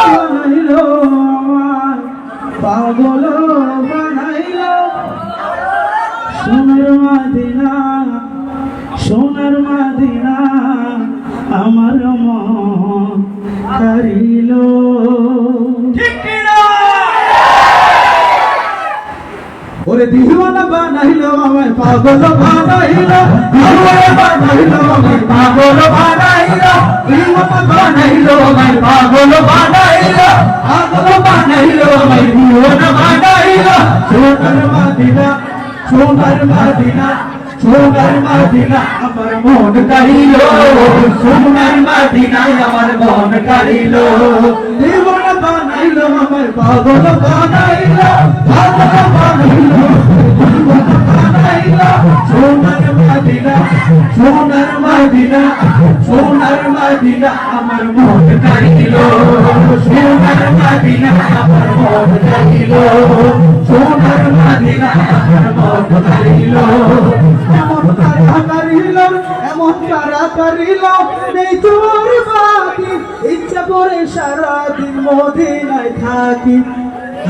বানাইলো আমার পাগল বানাইলো সোনার মদিনা সোনার মদিনা আমার মন হারিলো ওরে দিওয়ানা বানাইলো আমায় পাগল বানাইলো দিওয়ানা বানাইলো আমায় পাগল বানাইলো দিওয়ানা বানাইলো আমায় পাগল বানাইলো পাগল বানাইলো আমায় দিওয়ানা বানাইলো সোনার মদিনা সোনার মদিনা সোনার মদিনা আমার মন কাড়িলো সোনার মদিনা আমার মন কাড়িলো দিওয়ানা বানাইলো আমায় পাগল বানাইলো পাগল বানাইলো সোনার মদিনা সোনার মদিনা সোনার মদিনা আমার মন কাড়িলো সোনার মদিনা আমার মন কাড়িলো সোনার মদিনা আমার মন কাড়িলো এমন কারা করিল নেই তোর বাকি ইচ্ছা করে সারাদিন মদিনায় থাকি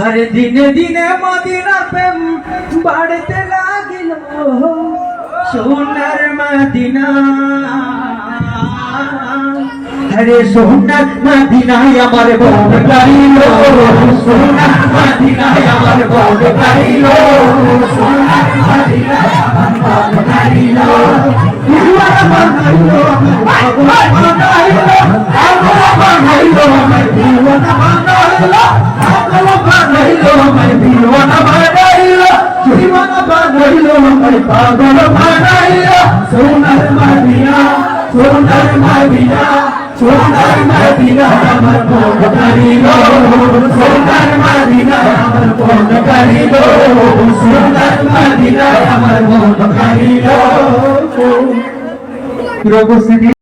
আরে দিনে দিনে মদিনার প্রেম বাড়তে লাগিল সোনার মদিনা আরে সোনার মদিনায় আমার মন কাড়িল সোনার মদিনায় আমার মন কাড়িল সোনার মদিনায় আমার মন কাড়িল দিওয়ানা বানাইলো পাগল বানাইলো পাগল বানাইলো আমার দিওয়ানা বানাইলো পাগল বানাইলো আমার দিওয়ানা বানাইলো দিওয়ানা বানাইলো আমার পাগল বানাইলো সোনার মদিনা সোনার মদিনা সোনার মদিনা আমার মন কাড়িলো সোনার মদিনা আমার মন কাড়িলো সোনার মদিনা আমার মন কাড়িলো